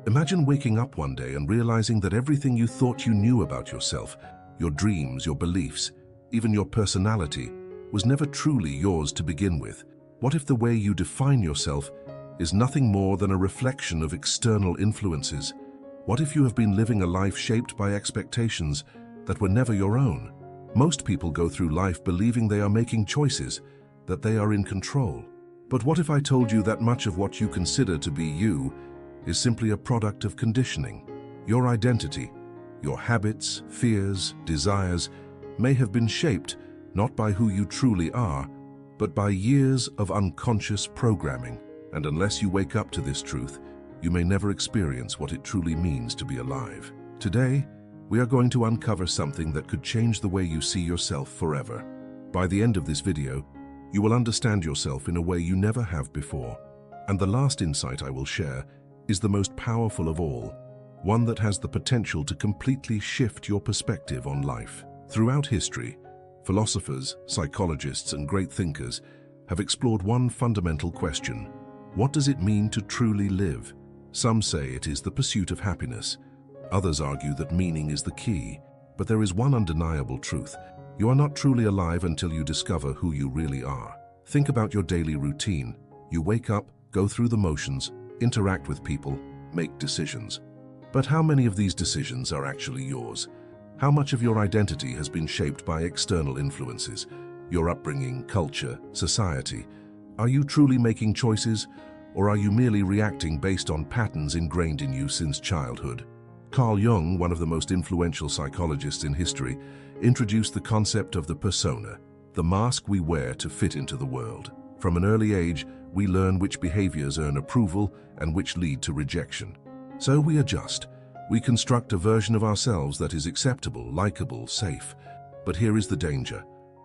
Imagine waking up one day and realizing that everything you thought you knew about yourself, your dreams, your beliefs, even your personality, was never truly yours to begin with. What if the way you define yourself is nothing more than a reflection of external influences? What if you have been living a life shaped by expectations that were never your own? Most people go through life believing they are making choices, that they are in control. But what if I told you that much of what you consider to be you is simply a product of conditioning? Your identity, your habits, fears, desires may have been shaped not by who you truly are, but by years of unconscious programming. And unless you wake up to this truth, you may never experience what it truly means to be alive. Today, we are going to uncover something that could change the way you see yourself forever. By the end of this video, you will understand yourself in a way you never have before. And the last insight I will share is the most powerful of all, one that has the potential to completely shift your perspective on life. Throughout history, philosophers, psychologists, and great thinkers have explored one fundamental question: what does it mean to truly live? Some say it is the pursuit of happiness. Others argue that meaning is the key. But there is one undeniable truth: you are not truly alive until you discover who you really are. Think about your daily routine. You wake up, go through the motions, interact with people, make decisions. But how many of these decisions are actually yours? How much of your identity has been shaped by external influences? Your upbringing, culture, society? Are you truly making choices, or are you merely reacting based on patterns ingrained in you since childhood? Carl Jung, one of the most influential psychologists in history, introduced the concept of the persona, the mask we wear to fit into the world. From an early age, we learn which behaviors earn approval and which lead to rejection. So we adjust. We construct a version of ourselves that is acceptable, likable, safe. But here is the danger.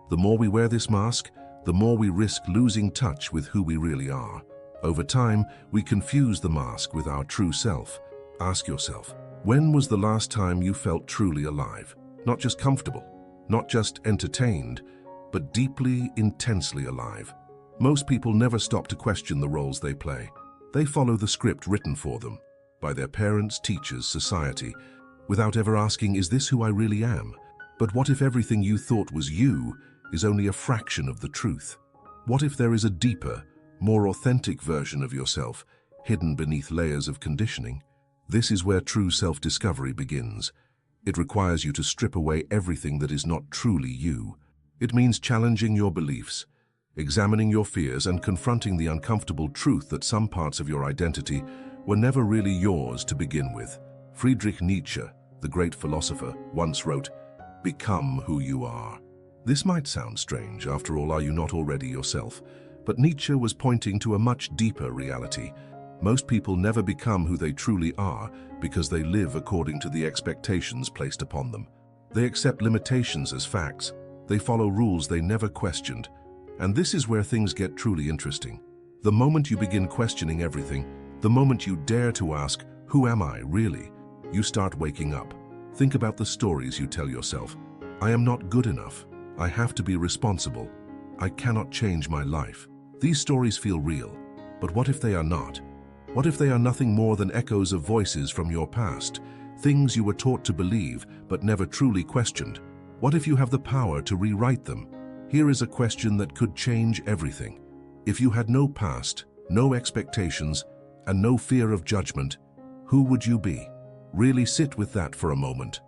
The more we wear this mask, the more we risk losing touch with who we really are. Over time, we confuse the mask with our true self. Ask yourself, when was the last time you felt truly alive? Not just comfortable, not just entertained, but deeply, intensely alive. Most people never stop to question the roles they play. They follow the script written for them by their parents, teachers, society, without ever asking, is this who I really am? But what if everything you thought was you is only a fraction of the truth? What if there is a deeper, more authentic version of yourself, hidden beneath layers of conditioning? This is where true self-discovery begins. It requires you to strip away everything that is not truly you. It means challenging your beliefs, examining your fears, and confronting the uncomfortable truth that some parts of your identity were never really yours to begin with. Friedrich Nietzsche, the great philosopher, once wrote, "Become who you are." This might sound strange. After all, are you not already yourself? But Nietzsche was pointing to a much deeper reality. Most people never become who they truly are because they live according to the expectations placed upon them. They accept limitations as facts. They follow rules they never questioned. And this is where things get truly interesting. The moment you begin questioning everything, the moment you dare to ask, who am I really? You start waking up. Think about the stories you tell yourself. I am not good enough. I have to be responsible. I cannot change my life. These stories feel real. But what if they are not? What if they are nothing more than echoes of voices from your past, things you were taught to believe but never truly questioned? What if you have the power to rewrite them? Here is a question that could change everything. If you had no past, no expectations, and no fear of judgment, who would you be? Really sit with that for a moment,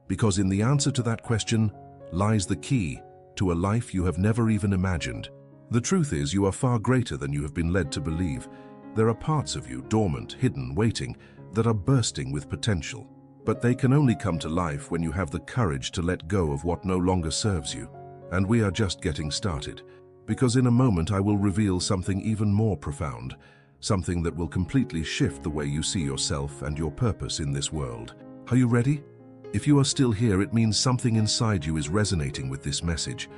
because in the answer to that question lies the key to a life you have never even imagined. The truth is, you are far greater than you have been led to believe. There are parts of you, dormant, hidden, waiting, that are bursting with potential. But they can only come to life when you have the courage to let go of what no longer serves you. And we are just getting started, because in a moment I will reveal something even more profound, something that will completely shift the way you see yourself and your purpose in this world. Are you ready? If you are still here, it means something inside you is resonating with this message.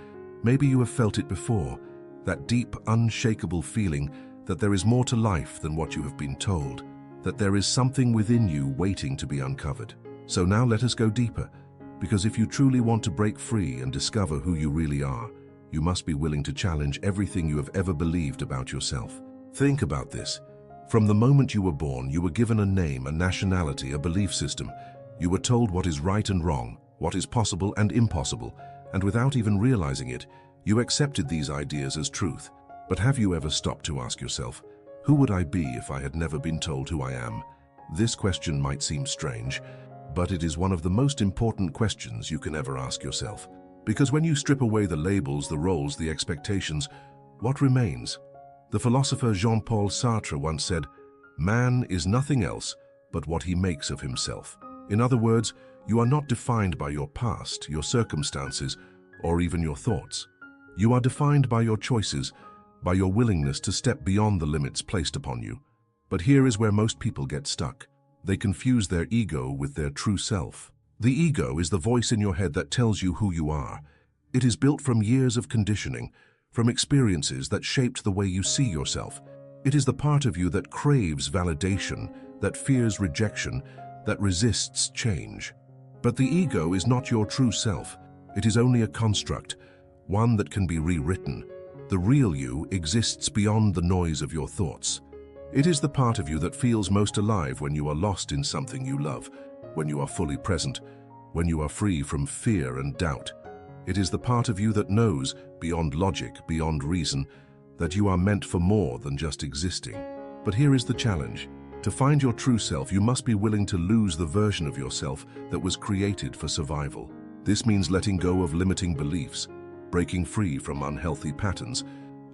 Maybe you have felt it before, that deep, unshakable feeling that there is more to life than what you have been told, that there is something within you waiting to be uncovered. So now let us go deeper, because if you truly want to break free and discover who you really are, you must be willing to challenge everything you have ever believed about yourself. Think about this. From the moment you were born, you were given a name, a nationality, a belief system. You were told what is right and wrong, what is possible and impossible, and without even realizing it, you accepted these ideas as truth. But have you ever stopped to ask yourself, who would I be if I had never been told who I am? This question might seem strange, but it is one of the most important questions you can ever ask yourself. Because when you strip away the labels, the roles, the expectations, what remains? The philosopher Jean-Paul Sartre once said, "Man is nothing else but what he makes of himself." In other words, you are not defined by your past, your circumstances, or even your thoughts. You are defined by your choices, by your willingness to step beyond the limits placed upon you. But here is where most people get stuck. They confuse their ego with their true self. The ego is the voice in your head that tells you who you are. It is built from years of conditioning, from experiences that shaped the way you see yourself. It is the part of you that craves validation, that fears rejection, that resists change. But the ego is not your true self. It is only a construct, one that can be rewritten. The real you exists beyond the noise of your thoughts. It is the part of you that feels most alive when you are lost in something you love, when you are fully present, when you are free from fear and doubt. It is the part of you that knows, beyond logic, beyond reason, that you are meant for more than just existing. But here is the challenge. To find your true self, you must be willing to lose the version of yourself that was created for survival. This means letting go of limiting beliefs, breaking free from unhealthy patterns,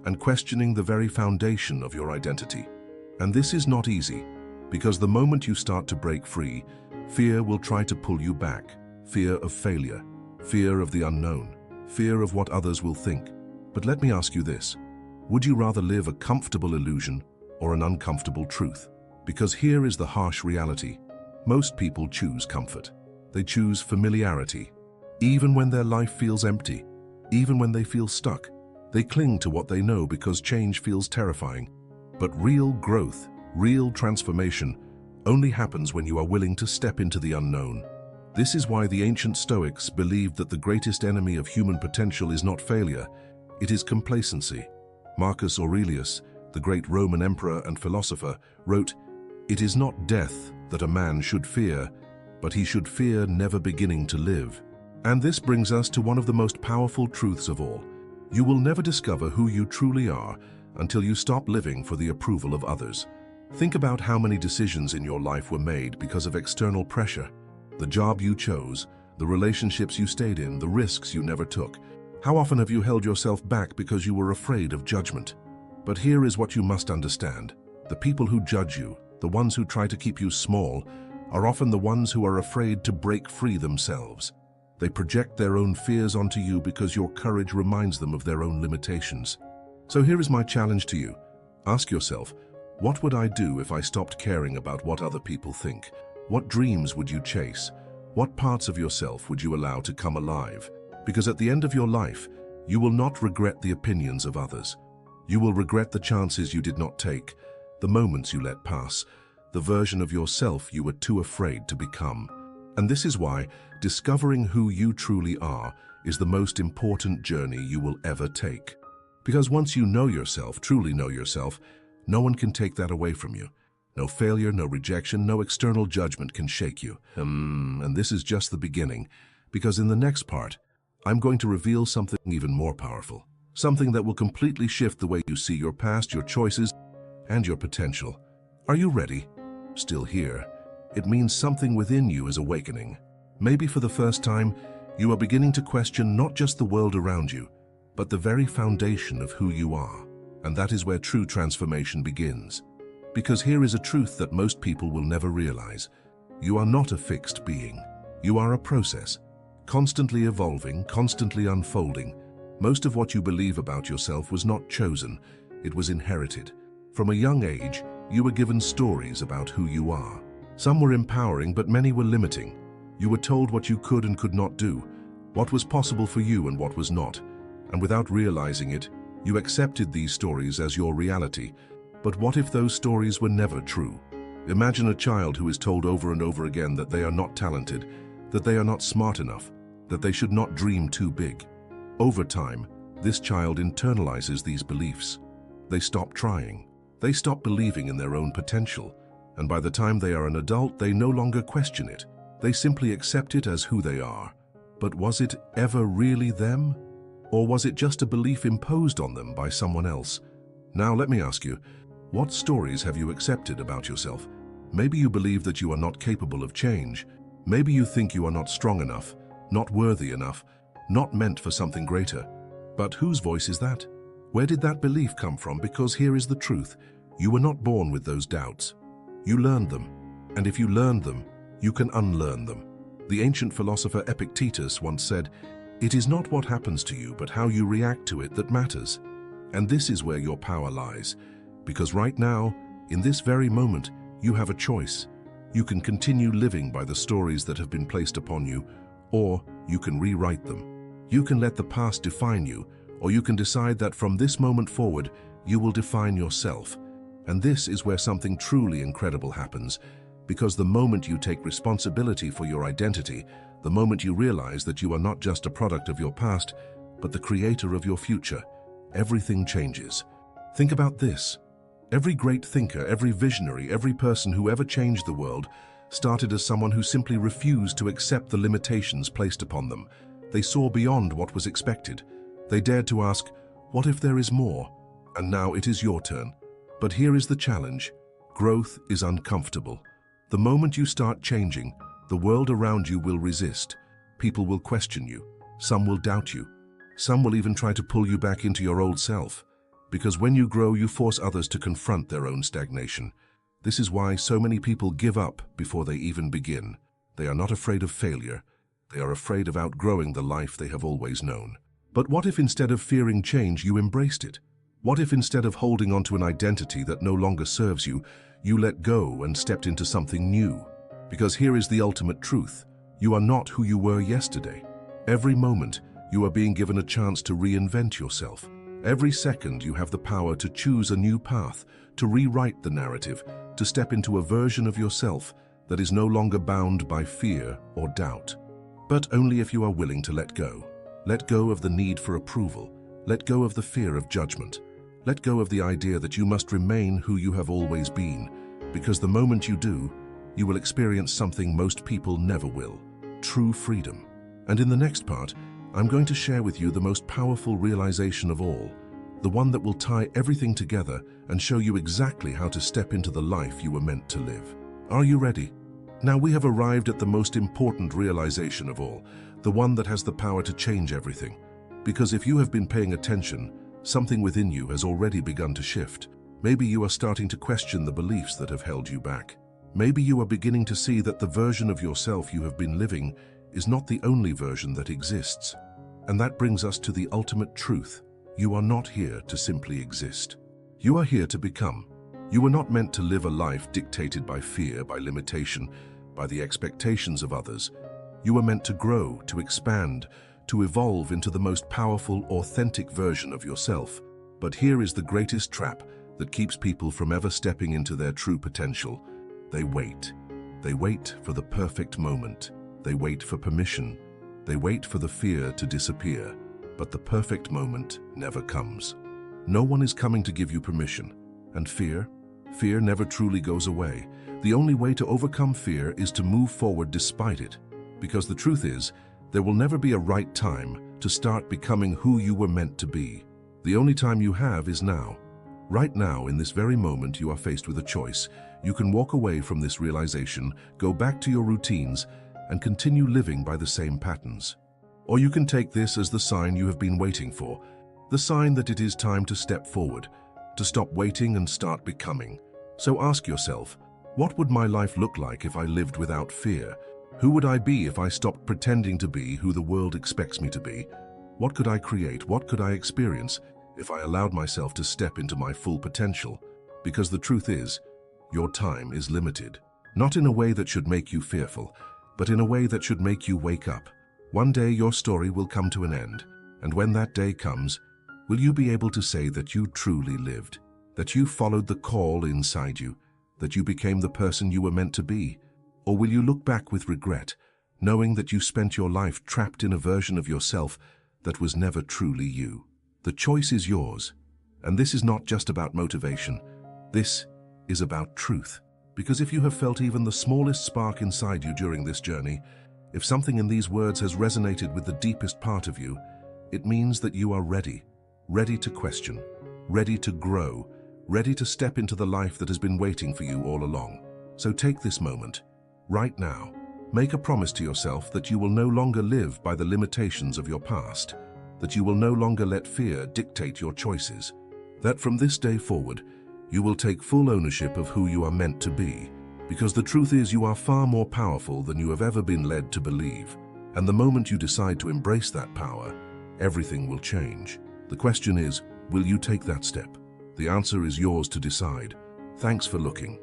and questioning the very foundation of your identity. And this is not easy, because the moment you start to break free, fear will try to pull you back. Fear of failure, fear of the unknown, fear of what others will think. But let me ask you this. Would you rather live a comfortable illusion or an uncomfortable truth? Because here is the harsh reality. Most people choose comfort. They choose familiarity. Even when their life feels empty, even when they feel stuck, they cling to what they know because change feels terrifying. But real growth, real transformation, only happens when you are willing to step into the unknown. This is why the ancient Stoics believed that the greatest enemy of human potential is not failure, it is complacency. Marcus Aurelius, the great Roman emperor and philosopher, wrote, "It is not death that a man should fear, but he should fear never beginning to live." And this brings us to one of the most powerful truths of all. You will never discover who you truly are until you stop living for the approval of others. Think about how many decisions in your life were made because of external pressure. The job you chose, the relationships you stayed in, the risks you never took. How often have you held yourself back because you were afraid of judgment? But here is what you must understand. The people who judge you, the ones who try to keep you small, are often the ones who are afraid to break free themselves. They project their own fears onto you because your courage reminds them of their own limitations. So here is my challenge to you. Ask yourself, what would I do if I stopped caring about what other people think? What dreams would you chase? What parts of yourself would you allow to come alive? Because at the end of your life, you will not regret the opinions of others. You will regret the chances you did not take, the moments you let pass, the version of yourself you were too afraid to become. And this is why discovering who you truly are is the most important journey you will ever take. Because once you know yourself, truly know yourself, no one can take that away from you. No failure, no rejection, no external judgment can shake you. And this is just the beginning, because in the next part, I'm going to reveal something even more powerful. Something that will completely shift the way you see your past, your choices, and your potential. Are you ready? Still here? It means something within you is awakening. Maybe for the first time, you are beginning to question not just the world around you, but the very foundation of who you are. And that is where true transformation begins. Because here is a truth that most people will never realize. You are not a fixed being. You are a process, constantly evolving, constantly unfolding. Most of what you believe about yourself was not chosen, it was inherited. From a young age, you were given stories about who you are. Some were empowering, but many were limiting. You were told what you could and could not do, what was possible for you and what was not. And without realizing it, you accepted these stories as your reality. But what if those stories were never true? Imagine a child who is told over and over again that they are not talented, that they are not smart enough, that they should not dream too big. Over time, this child internalizes these beliefs. They stop trying. They stop believing in their own potential, and by the time they are an adult, they no longer question it. They simply accept it as who they are. But was it ever really them? Or was it just a belief imposed on them by someone else? Now let me ask you, what stories have you accepted about yourself? Maybe you believe that you are not capable of change. Maybe you think you are not strong enough, not worthy enough, not meant for something greater. But whose voice is that? Where did that belief come from? Because here is the truth. You were not born with those doubts. You learned them. And if you learned them, you can unlearn them. The ancient philosopher Epictetus once said, "It is not what happens to you, but how you react to it that matters." And this is where your power lies. Because right now, in this very moment, you have a choice. You can continue living by the stories that have been placed upon you, or you can rewrite them. You can let the past define you, or you can decide that from this moment forward, you will define yourself. And this is where something truly incredible happens, because the moment you take responsibility for your identity, the moment you realize that you are not just a product of your past, but the creator of your future, everything changes. Think about this. Every great thinker, every visionary, every person who ever changed the world started as someone who simply refused to accept the limitations placed upon them. They saw beyond what was expected. They dared to ask, what if there is more? And now it is your turn. But here is the challenge. Growth is uncomfortable. The moment you start changing, the world around you will resist. People will question you. Some will doubt you. Some will even try to pull you back into your old self. Because when you grow, you force others to confront their own stagnation. This is why so many people give up before they even begin. They are not afraid of failure. They are afraid of outgrowing the life they have always known. But what if instead of fearing change, you embraced it? What if instead of holding on to an identity that no longer serves you, you let go and stepped into something new? Because here is the ultimate truth. You are not who you were yesterday. Every moment, you are being given a chance to reinvent yourself. Every second, you have the power to choose a new path, to rewrite the narrative, to step into a version of yourself that is no longer bound by fear or doubt. But only if you are willing to let go. Let go of the need for approval. Let go of the fear of judgment. Let go of the idea that you must remain who you have always been, because the moment you do, you will experience something most people never will: true freedom. And in the next part, I'm going to share with you the most powerful realization of all, the one that will tie everything together and show you exactly how to step into the life you were meant to live. Are you ready? Now we have arrived at the most important realization of all, the one that has the power to change everything. Because if you have been paying attention, something within you has already begun to shift. Maybe you are starting to question the beliefs that have held you back. Maybe you are beginning to see that the version of yourself you have been living is not the only version that exists. And that brings us to the ultimate truth. You are not here to simply exist. You are here to become. You were not meant to live a life dictated by fear, by limitation, by the expectations of others. You were meant to grow, to expand, to evolve into the most powerful, authentic version of yourself. But here is the greatest trap that keeps people from ever stepping into their true potential. They wait. They wait for the perfect moment. They wait for permission. They wait for the fear to disappear. But the perfect moment never comes. No one is coming to give you permission. And fear never truly goes away. The only way to overcome fear is to move forward despite it. Because the truth is, there will never be a right time to start becoming who you were meant to be. The only time you have is now. Right now, in this very moment, you are faced with a choice. You can walk away from this realization, go back to your routines, and continue living by the same patterns. Or you can take this as the sign you have been waiting for, the sign that it is time to step forward, to stop waiting and start becoming. So ask yourself, what would my life look like if I lived without fear? Who would I be if I stopped pretending to be who the world expects me to be? What could I create? What could I experience if I allowed myself to step into my full potential? Because the truth is, your time is limited. Not in a way that should make you fearful, but in a way that should make you wake up. One day your story will come to an end, and when that day comes, will you be able to say that you truly lived, that you followed the call inside you, that you became the person you were meant to be? Or will you look back with regret, knowing that you spent your life trapped in a version of yourself that was never truly you? The choice is yours, and this is not just about motivation. This is about truth. Because if you have felt even the smallest spark inside you during this journey, if something in these words has resonated with the deepest part of you, it means that you are ready. Ready to question, ready to grow, ready to step into the life that has been waiting for you all along. So take this moment, right now. Make a promise to yourself that you will no longer live by the limitations of your past, that you will no longer let fear dictate your choices, that from this day forward, you will take full ownership of who you are meant to be, because the truth is you are far more powerful than you have ever been led to believe. And the moment you decide to embrace that power, everything will change. The question is, will you take that step? The answer is yours to decide. Thanks for looking.